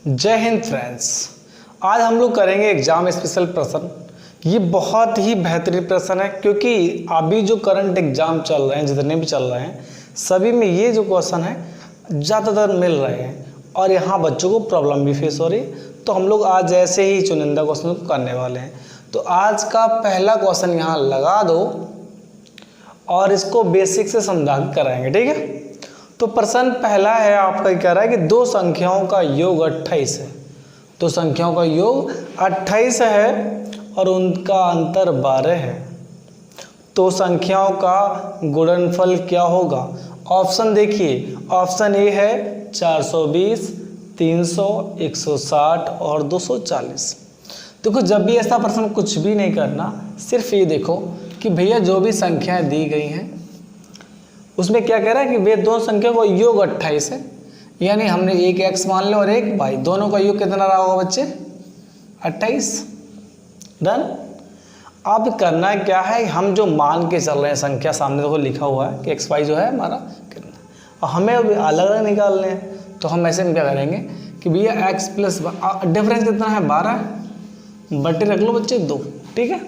जय हिंद फ्रेंड्स। आज हम लोग करेंगे एग्जाम स्पेशल प्रश्न। ये बहुत ही बेहतरीन प्रश्न है क्योंकि अभी जो करंट एग्जाम चल रहे हैं, जितने भी चल रहे हैं, सभी में ये जो क्वेश्चन है ज़्यादातर मिल रहे हैं और यहाँ बच्चों को प्रॉब्लम भी फेस हो रही है। तो हम लोग आज ऐसे ही चुनिंदा क्वेश्चन को करने वाले हैं। तो आज का पहला क्वेश्चन यहाँ लगा दो और इसको बेसिक से समझा के कराएंगे, ठीक है। तो प्रश्न पहला है आपका, कह रहा है कि दो संख्याओं का योग 28 है। दो संख्याओं का योग 28 है और उनका अंतर 12 है। तो संख्याओं का गुणनफल क्या होगा? ऑप्शन देखिए, ऑप्शन ए है 420, 300, 160 और 240। देखो, जब भी ऐसा प्रश्न कुछ भी नहीं करना, सिर्फ ये देखो कि भैया जो भी संख्याएं दी गई हैं उसमें क्या कह रहा है कि वे दो संख्या को योग 28 है, यानी हमने एक x मान लिया और एक y, दोनों का योग कितना रहा होगा बच्चे? 28। डन। अब करना क्या है, हम जो मान के चल रहे हैं संख्या सामने देखो लिखा हुआ है कि x y जो है हमारा कितना, और हमें अभी अलग अलग निकालने हैं। तो हम ऐसे में क्या करेंगे कि भैया x प्लस डिफरेंस कितना है? 12 बटे रख लो बच्चे 2, ठीक है।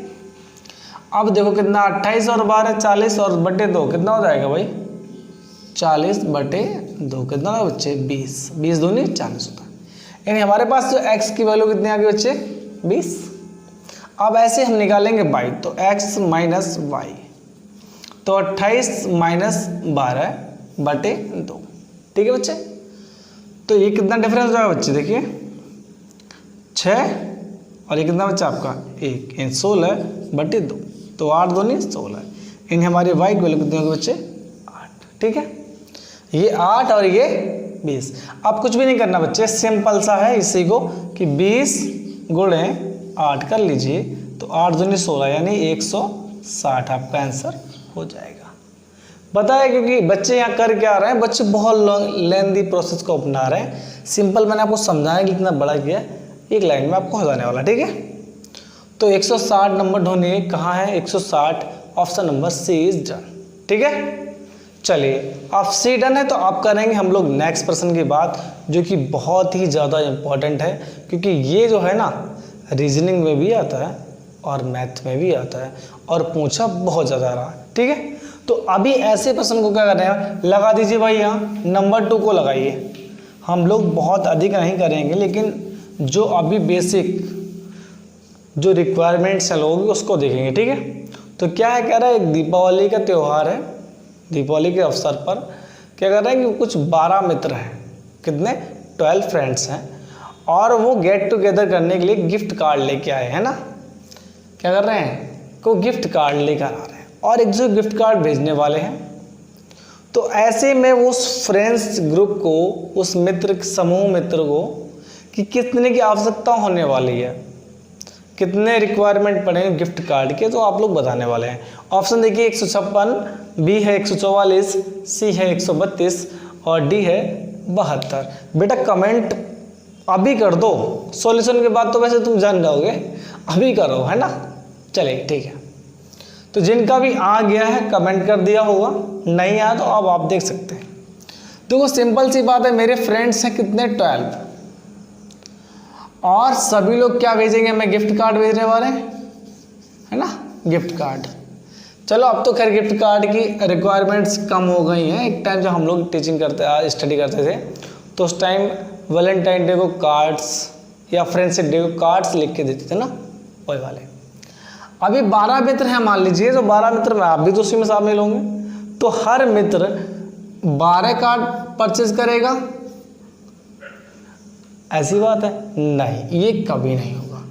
अब देखो कितना 28 और 12 40 और बटे 2 कितना हो जाएगा भाई? 40 बटे 2 कितना होगा बच्चे? 20। 20 दूनी 40 होता है, यानी हमारे पास जो x की वैल्यू कितनी आ गई बच्चे? 20। अब ऐसे हम निकालेंगे y, तो x माइनस वाई, तो 28 माइनस 12 बटे 2, ठीक है बच्चे। तो ये कितना डिफरेंस हो जाएगा बच्चे? देखिए 6 और ये कितना बच्चा आपका? 1, 16 बटे 2, तो 8 दूनी 16, इन हमारी y की वैल्यू कितनी होगी बच्चे? 8, ठीक है। ये 8 और ये 20। अब कुछ भी नहीं करना बच्चे, सिंपल सा है इसी को कि 20 गुणे 8 कर लीजिए, तो 8 दूनी 16 यानी 160 आपका आंसर हो जाएगा। पता है क्योंकि बच्चे यहाँ कर क्या रहे हैं, बच्चे बहुत लेंदी प्रोसेस को अपना रहे हैं। सिंपल मैंने आपको समझाने के लिए इतना बड़ा किया, एक लाइन में आपको हो जाने वाला, ठीक है। तो 160 नंबर ढूंढिए, कहाँ है 160? Option number C is done, ठीक है। चलिए, अब सी डन है तो आप करेंगे हम लोग नेक्स्ट प्रश्न की बात, जो कि बहुत ही ज़्यादा इम्पोर्टेंट है क्योंकि ये जो है ना रीजनिंग में भी आता है और मैथ में भी आता है और पूछा बहुत ज़्यादा रहा है, ठीक है। तो अभी ऐसे प्रश्न को क्या कर रहे हैं, लगा दीजिए भाई, यहाँ नंबर 2 को लगाइए। हम लोग बहुत अधिक नहीं करेंगे, लेकिन जो अभी बेसिक जो रिक्वायरमेंट्स हैं लोगों की उसको देखेंगे, ठीक है। तो क्या है, कह रहा है एक दीपावली का त्यौहार है, दीपावली के अवसर पर क्या कर रहे हैं कि कुछ 12 मित्र हैं, कितने? 12 फ्रेंड्स हैं, और वो गेट टुगेदर करने के लिए गिफ्ट कार्ड लेके आए हैं ना। क्या कर रहे हैं, को गिफ्ट कार्ड लेकर आ रहे हैं और एक जो गिफ्ट कार्ड भेजने वाले हैं। तो ऐसे में उस फ्रेंड्स ग्रुप को, उस मित्र समूह मित्र को कि कितने की आवश्यकता होने वाली है, कितने रिक्वायरमेंट पड़ेंगे गिफ्ट कार्ड के, तो आप लोग बताने वाले हैं। ऑप्शन देखिए 156, बी है 144, सी है 132 और डी है 72। बेटा कमेंट अभी कर दो, सॉल्यूशन के बाद तो वैसे तुम जान जाओगे, अभी करो, है ना। चलिए ठीक है, तो जिनका भी आ गया है कमेंट कर दिया होगा, नहीं आया तो अब आप देख सकते हैं। देखो सिंपल सी बात है, मेरे फ्रेंड्स हैं कितने? 12, और सभी लोग क्या भेजेंगे? हमें गिफ्ट कार्ड भेजने वाले हैं, है ना, गिफ्ट कार्ड। चलो अब तो खैर गिफ्ट कार्ड की रिक्वायरमेंट्स कम हो गई हैं। एक टाइम जब हम लोग टीचिंग करते स्टडी करते थे तो उस टाइम वैलेंटाइन डे को कार्ड्स या फ्रेंडशिप डे को कार्ड्स लिख के देते थे ना, वही वाले। अभी 12 मित्र हैं मान लीजिए, तो 12 मित्र में आप भी तो उसी में शामिल होंगे, तो हर मित्र 12 कार्ड परचेज करेगा? ऐसी बात है? नहीं, ये कभी नहीं होगा,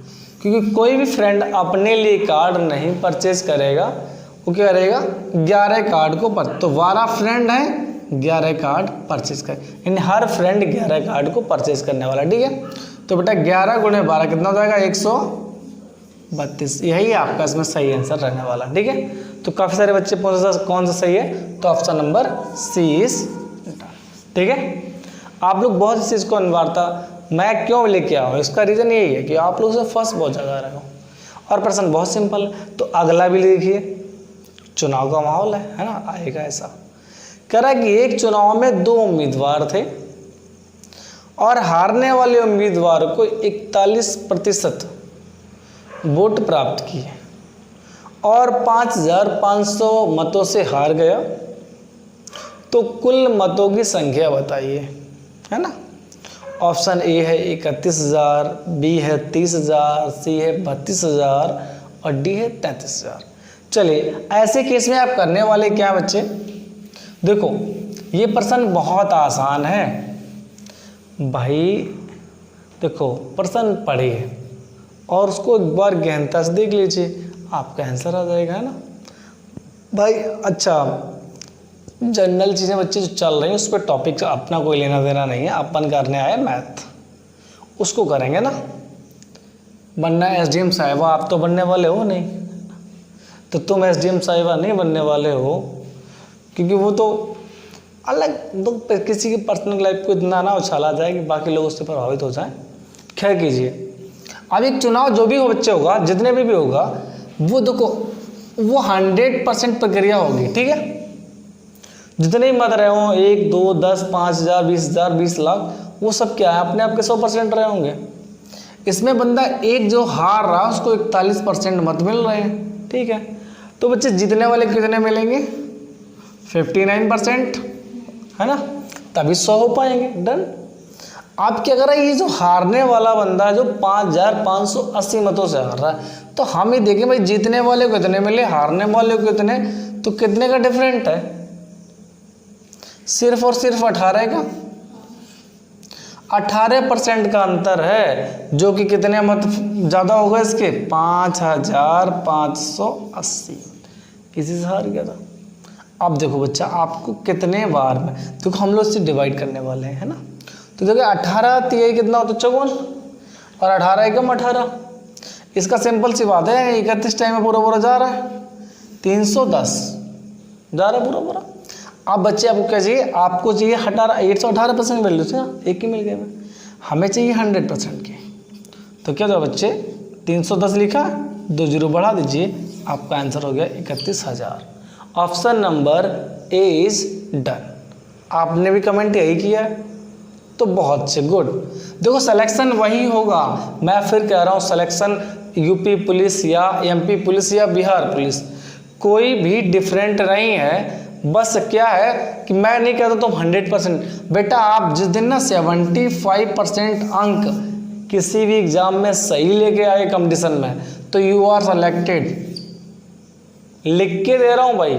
क्योंकि कोई भी फ्रेंड अपने लिए कार्ड नहीं परचेज करेगा। वो क्या करेगा? 11 कार्ड को तो 12 फ्रेंड हैं, 11 कार्ड परचेज कर, यानी हर फ्रेंड 11 कार्ड को परचेज करने वाला, ठीक है। तो बेटा 11 गुणे 12 कितना हो जाएगा? 132। यही आपका इसमें सही आंसर रहने वाला, ठीक है। तो काफ़ी सारे बच्चे पूछे कौन सा सही है, तो ऑप्शन नंबर सी इज, ठीक है। आप लोग बहुत इस चीज़ को अनिवार्यता मैं क्यों लेके आऊँ, इसका रीज़न यही है कि आप लोग से फर्स्ट बहुत ज़्यादा रहे हो और प्रश्न बहुत सिंपल है। तो अगला भी देखिए, चुनाव का माहौल है ना, आएगा ऐसा। कह रहा है कि एक चुनाव में 2 उम्मीदवार थे और हारने वाले उम्मीदवार को 41% वोट प्राप्त किए और 5,500 मतों से हार गया, तो कुल मतों की संख्या बताइए, है ना। ऑप्शन ए है 31,000, बी है 30,000, सी है 32,000 और डी है 33,000। चलिए ऐसे केस में आप करने वाले क्या बच्चे, देखो ये प्रश्न बहुत आसान है भाई। देखो प्रश्न पढ़िए और उसको एक बार गहनता से देख लीजिए, आपका आंसर आ जाएगा, है ना भाई। अच्छा जनरल चीज़ें बच्चे जो चल रही हैं उस पर टॉपिक अपना कोई लेना देना नहीं है, अपन करने आए मैथ, उसको करेंगे ना। बनना एसडीएम साहिबा आप तो बनने वाले हो नहीं, तो तुम एसडीएम साहिबा नहीं बनने वाले हो, क्योंकि वो तो अलग, तो किसी की पर्सनल लाइफ को इतना ना उछाला जाए कि बाकी लोग उससे प्रभावित हो जाएं। खैर कीजिए, अब एक चुनाव जो भी हो बच्चे होगा, जितने भी होगा, वो देखो वो 100% प्रक्रिया होगी, ठीक है। जितने ही मत रहे हों, 1, 2, 10, 5,000, 20,000, 20 लाख, वो सब क्या है अपने आप के 100% रहे होंगे। इसमें बंदा एक जो हार रहा उसको 41% मत मिल रहे हैं, ठीक है। तो बच्चे जीतने वाले कितने मिलेंगे, 59%, है ना, तभी 100 हो पाएंगे। डन। आप क्या कर रहे हैं, ये जो हारने वाला बंदा है जो 5,580 मतों से हार रहा है, तो हम ही देखें भाई जीतने वाले को कितने मिले, हारने वाले को कितने, तो कितने का डिफरेंट है, सिर्फ और सिर्फ 18 का, 18% का अंतर है, जो कि कितने मत ज़्यादा होगा इसके, 5,580, इसी से हार गया था। अब देखो बच्चा आपको कितने बार में, देखो हम लोग इससे डिवाइड करने वाले हैं, है ना। तो देखो 18 3 कितना होता है 54, और 18 एकम 18, इसका सिंपल सी बात है, 31 टाइम में पूरा जा रहा है, 310 जा रहा है पूरा। अब बच्चे आपको क्या चाहिए, आपको चाहिए 118% वैल्यू से, एक ही मिल गया, हमें चाहिए 100% की। तो क्या था बच्चे, 310 लिखा, 2 जीरो बढ़ा दीजिए, आपका आंसर हो गया 31,000। Option number A is done. आपने भी कमेंट यही किया है, तो बहुत अच्छे, गुड। देखो सिलेक्शन वही होगा, मैं फिर कह रहा हूँ, सिलेक्शन यूपी पुलिस या एमपी पुलिस या बिहार पुलिस कोई भी डिफरेंट नहीं है। बस क्या है कि मैं नहीं कहता तुम 100%, बेटा आप जिस दिन ना 75% अंक किसी भी एग्जाम में सही लेके आए कंपटीशन में, तो यू आर सेलेक्टेड, लिख के दे रहा हूँ भाई।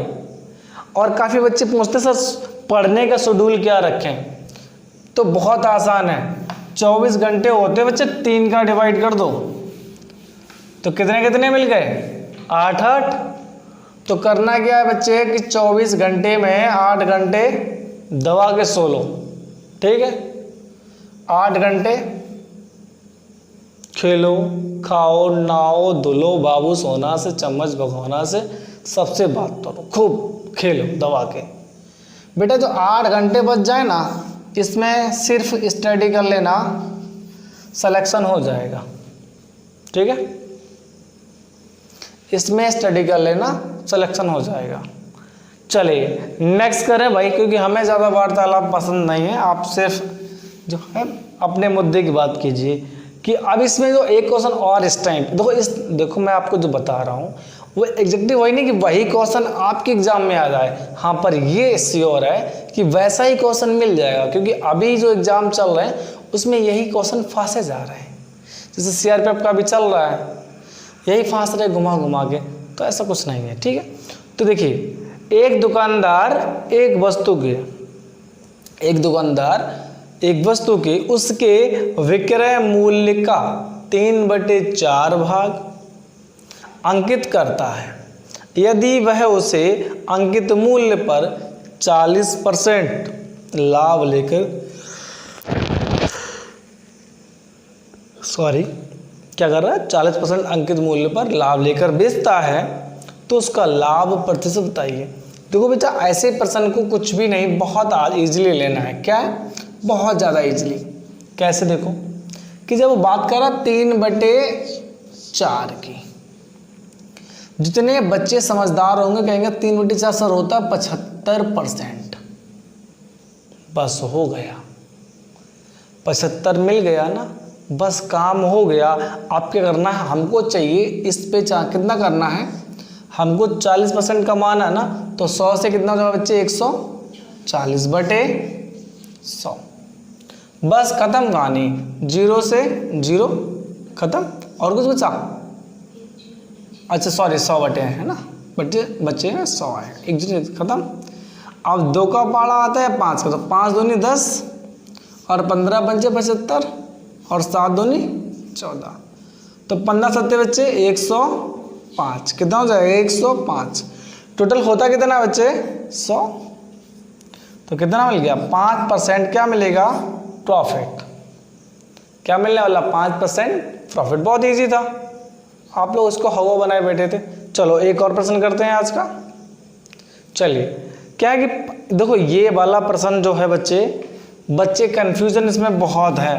और काफ़ी बच्चे पूछते सर पढ़ने का शेड्यूल क्या रखें, तो बहुत आसान है, 24 घंटे होते बच्चे, 3 का डिवाइड कर दो, तो कितने कितने मिल गए, 8। तो करना क्या है बच्चे कि 24 घंटे में 8 घंटे दवा के सो लो, ठीक है। 8 घंटे खेलो, खाओ, नहाओ, धुलो, बाबू सोना से, चम्मच भगोना से, सबसे बात करो, खूब खेलो दवा के। बेटा जो 8 घंटे बच जाए ना, इसमें सिर्फ स्टडी कर लेना, सिलेक्शन हो जाएगा, ठीक है। इसमें स्टडी कर लेना, सिलेक्शन हो जाएगा। चलिए नेक्स्ट करें भाई, क्योंकि हमें ज़्यादा वार्तालाप पसंद नहीं है, आप सिर्फ जो है अपने मुद्दे की बात कीजिए। कि अब इसमें जो एक क्वेश्चन और इस टाइम देखो मैं आपको जो बता रहा हूँ वो एग्जैक्टली वही नहीं कि वही क्वेश्चन आपके एग्जाम में आ जाए, हाँ, पर ये श्योर है कि वैसा ही क्वेश्चन मिल जाएगा, क्योंकि अभी जो एग्जाम चल रहे हैं उसमें यही क्वेश्चन फांसे जा रहे हैं। जैसे सीआरपीएफ का भी चल रहा है, यही फांस रहे घुमा घुमा के, तो ऐसा कुछ नहीं है, ठीक है। तो देखिए एक दुकानदार एक एक वस्तु के उसके विक्रय मूल्य का 3/4 भाग अंकित करता है। यदि वह उसे अंकित मूल्य पर 40% लाभ लेकर क्या कर रहा है, 40% अंकित मूल्य पर लाभ लेकर बेचता है, तो उसका लाभ प्रतिशत बताइए। देखो बेटा ऐसे प्रश्न को कुछ भी नहीं, बहुत इजीली लेना है। क्या है, बहुत ज़्यादा इजीली। कैसे, देखो कि जब वो बात कर रहा 3/4 की, जितने बच्चे समझदार होंगे कहेंगे 3/4 सर होता 75%, बस हो गया। 75 मिल गया ना, बस काम हो गया। आप क्या करना है, हमको चाहिए इस पे कितना करना है, हमको 40% कमाना है ना, तो 100 से कितना हो जाएगा बच्चे, 140 बटे 100। बस खत्म कहानी, 0 से 0 खत्म। और कुछ बचा, अच्छा सॉरी 100 बटे है ना, बच्चे 100 है, एक जीरो खत्म। अब 2 का पाड़ा आता है 5 का, तो 5 दूनी 10 और 15 पंचे 75 और 7 दूनी 14, तो 15 सत्ते बच्चे 105, कितना हो जाएगा 105। टोटल होता कितना बच्चे 100, तो कितना मिल गया 5% क्या मिलेगा, प्रॉफिट। क्या मिलने वाला 5% प्रॉफिट। बहुत इजी था, आप लोग इसको हवा बनाए बैठे थे। चलो एक और प्रश्न करते हैं आज का। चलिए क्या है कि देखो ये वाला प्रश्न जो है बच्चे कंफ्यूजन इसमें बहुत है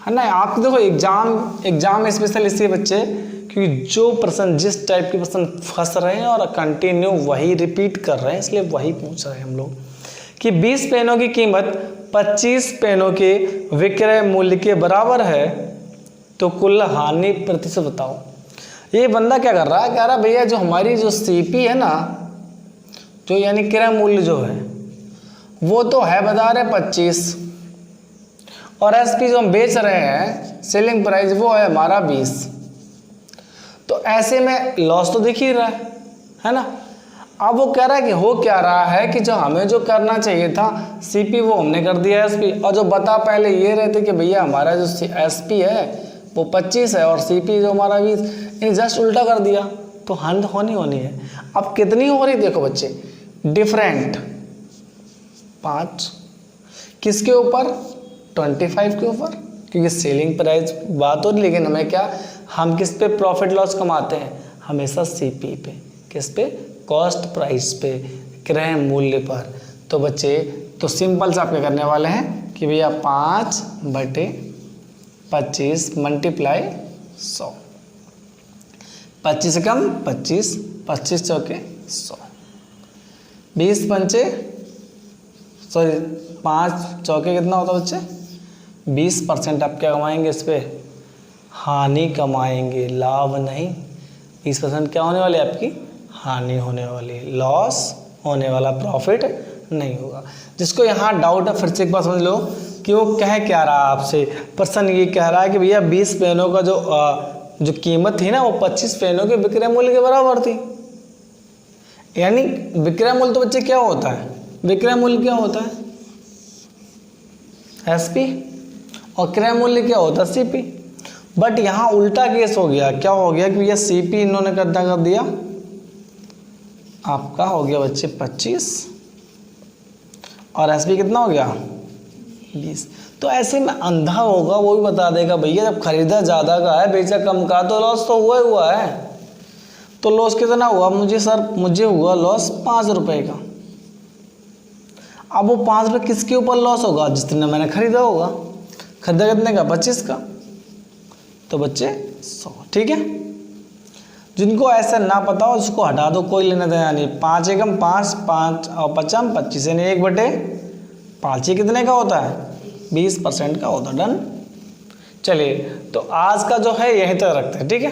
ना। आप देखो एग्जाम स्पेशल इसलिए बच्चे क्योंकि जो प्रश्न जिस टाइप के प्रश्न फंस रहे हैं और कंटिन्यू वही रिपीट कर रहे हैं, इसलिए वही पूछ रहे हैं हम लोग कि 20 पेनों की कीमत 25 पेनों के विक्रय मूल्य के बराबर है, तो कुल हानि प्रतिशत बताओ। ये बंदा क्या कर रहा है, कह रहा भैया जो हमारी जो सीपी है ना, जो यानी क्रय मूल्य जो है वो तो है बता रहे 25, और एसपी जो हम बेच रहे हैं सेलिंग प्राइस वो है हमारा 20, तो ऐसे में लॉस तो दिख ही रहा है ना। अब वो कह रहा है कि हो क्या रहा है कि जो हमें जो करना चाहिए था सीपी वो हमने कर दिया एसपी, और जो बता पहले ये रहते कि भैया हमारा जो एसपी है वो 25 है और सीपी जो हमारा 20, इन जस्ट उल्टा कर दिया, तो हानि होनी है। अब कितनी हो रही देखो बच्चे, डिफरेंट 5 किसके ऊपर, 25 के ऊपर, क्योंकि सेलिंग प्राइस बात हो रही, लेकिन हमें क्या, हम किस पे प्रॉफिट लॉस कमाते हैं, हमेशा सीपी पे, किस पे, कॉस्ट प्राइस पे, क्रय मूल्य पर। तो बच्चे तो सिंपल से आप क्या करने वाले हैं कि भैया 5 बटे 25 मल्टीप्लाई 100, 25 से कम 25, 25 चौके 100, 20 पंचे सॉरी 5 चौके कितना होता है बच्चे, 20% आप क्या कमाएंगे इस पे, हानि कमाएंगे, लाभ नहीं। 20% क्या होने वाली है आपकी, हानि होने वाली, लॉस होने वाला, प्रॉफिट नहीं होगा। जिसको यहाँ डाउट है फिर से एक बार समझ लो कि वो कह क्या रहा है आपसे, पर्सन ये कह रहा है कि भैया 20 पेनों का जो कीमत थी ना वो 25 पेनों के विक्रय मूल्य के बराबर थी। यानी विक्रय मूल्य तो बच्चे क्या होता है, विक्रय मूल्य क्या होता है एसपी, और क्रय मूल्य क्या होता है सीपी। बट यहाँ उल्टा केस हो गया, क्या हो गया कि ये सीपी इन्होंने कर दिया, आपका हो गया बच्चे 25 और एसपी कितना हो गया 20। तो ऐसे में अंधा होगा वो भी बता देगा भैया जब खरीदा ज़्यादा का है बेचा कम का, तो लॉस तो हुआ है। तो लॉस कितना हुआ, मुझे हुआ लॉस 5 रुपए का। अब वो 5 रुपये किसके ऊपर लॉस होगा, जितने मैंने खरीदा होगा। खरीदा कितने का, 25 का, तो बच्चे 100। ठीक है, जिनको ऐसा ना पता हो उसको हटा दो, कोई लेना देना नहीं। 5 एकम 5, 5 और 5 25, यानी 1 बटे 5 ही कितने का होता है, 20% का होता है। डन। चलिए तो आज का जो है यहीं तक रखते हैं, ठीक है,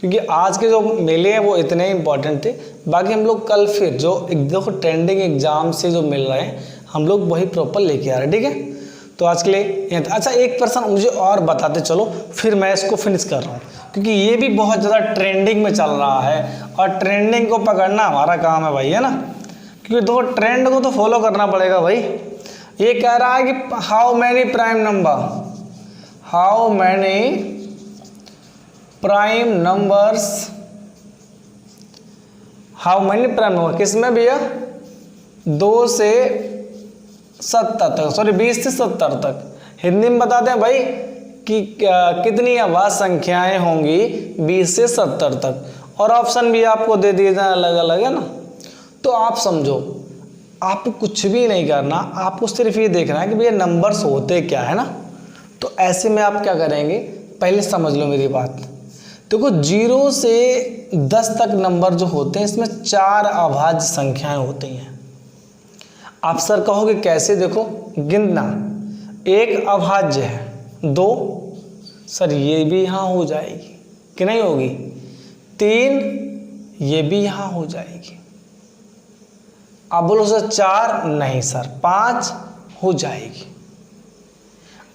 क्योंकि आज के जो मेले हैं वो इतने इंपॉर्टेंट थे। बाकी हम लोग कल फिर जो देखो ट्रेंडिंग एग्जाम से जो मिल रहे हैं हम लोग वही प्रॉपर लेके आ रहे हैं, ठीक है। तो आज के लिए अच्छा एक पर्सन मुझे और बताते चलो, फिर मैं इसको फिनिश कर रहा हूँ, क्योंकि ये भी बहुत ज़्यादा ट्रेंडिंग में चल रहा है और ट्रेंडिंग को पकड़ना हमारा काम है भाई, है ना। क्योंकि देखो ट्रेंड को तो फॉलो करना पड़ेगा भाई। ये कह रहा है कि हाउ मैनी प्राइम नंबर किसमें भैया 2 से 70 तक, सॉरी 20 से 70 तक। हिंदी में बताते हैं भाई कि कितनी आवाज संख्याएं होंगी 20 से 70 तक, और ऑप्शन भी आपको दे दिए जाए अलग अलग, है ना। तो आप समझो, आपको कुछ भी नहीं करना, आपको सिर्फ ये देखना है कि भैया नंबर्स होते क्या है ना। तो ऐसे में आप क्या करेंगे, पहले समझ लो मेरी बात। देखो 0 से 10 तक नंबर जो होते हैं इसमें 4 अभाज्य संख्याएं होती हैं। आप सर कहोगे कैसे, देखो गिनना एक अभाज्य है 2, सर ये भी यहाँ हो जाएगी कि नहीं होगी, 3 ये भी यहाँ हो जाएगी। अब बोलो सर 4, नहीं सर 5 हो जाएगी।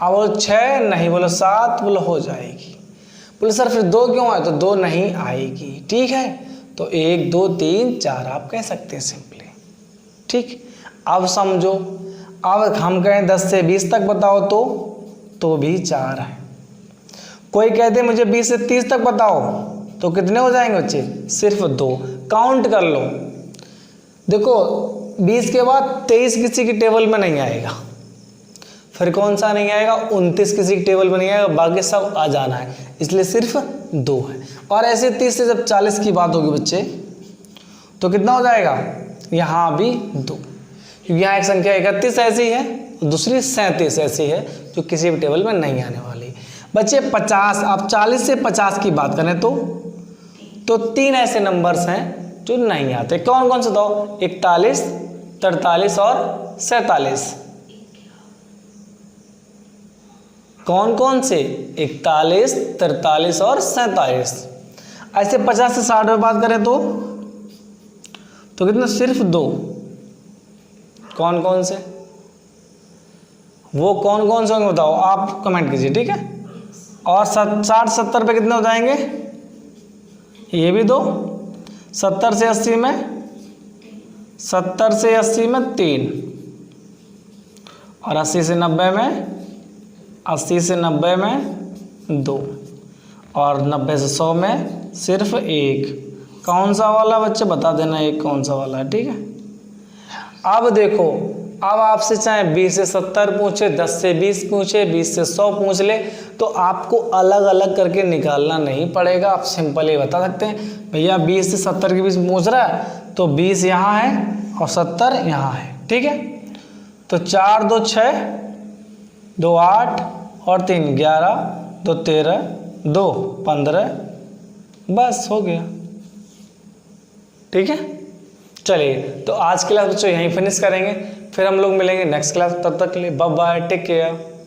अब बोलो 6, नहीं, बोलो 7, बोलो हो जाएगी। बोले सर फिर 2 क्यों आए, तो 2 नहीं आएगी। ठीक है, तो 1 2 3 4 आप कह सकते हैं सिंपली। ठीक, अब समझो, अब हम कहें 10 से 20 तक बताओ तो भी 4 है। कोई कहते मुझे 20 से 30 तक बताओ तो कितने हो जाएंगे बच्चे, सिर्फ 2। काउंट कर लो, देखो 20 के बाद 23 किसी की टेबल में नहीं आएगा, फिर कौन सा नहीं आएगा, 29 किसी की टेबल में नहीं आएगा, बाकी सब आ जाना है, इसलिए सिर्फ 2 है। और ऐसे 30 से जब 40 की बात होगी बच्चे तो कितना हो जाएगा, यहाँ भी 2, क्योंकि यहाँ एक संख्या 31 ऐसी है, दूसरी 37 ऐसी है जो किसी भी टेबल में नहीं आने वाली। बच्चे 50, आप 40 से 50 की बात करें तो 3 ऐसे नंबर्स हैं जो नहीं आते। कौन कौन से दो, 41, 43 और 47। कौन कौन से, 41, 43 और 47। ऐसे 50 से 60 में बात करें तो कितना, सिर्फ 2। कौन कौन से, वो कौन कौन से होंगे बताओ, आप कमेंट कीजिए। ठीक है, और 60 70 पे कितने हो जाएंगे, ये भी 2। 70 से 80 में, 70 से 80 में 3, और 80 से 90 में, 80 से 90 में 2, और 90 से 100 में सिर्फ 1। कौन सा वाला बच्चे बता देना, एक कौन सा वाला है। ठीक है, अब देखो, अब आपसे चाहे 20 से 70 पूछे, 10 से 20 पूछे, 20 से 100 पूछ ले, तो आपको अलग अलग करके निकालना नहीं पड़ेगा। आप सिंपल ही बता सकते हैं, भैया 20 से 70 के बीच पूछ रहा है तो 20 यहाँ है और 70 यहाँ है। ठीक है, तो 4 2 6, 2 8 और 3 11, 2 13, 2 15, बस हो गया। ठीक है, चलिए तो आज क्लास बच्चों यहीं फिनिश करेंगे, फिर हम लोग मिलेंगे नेक्स्ट क्लास। तब तक के लिए बाय बाय, टेक केयर।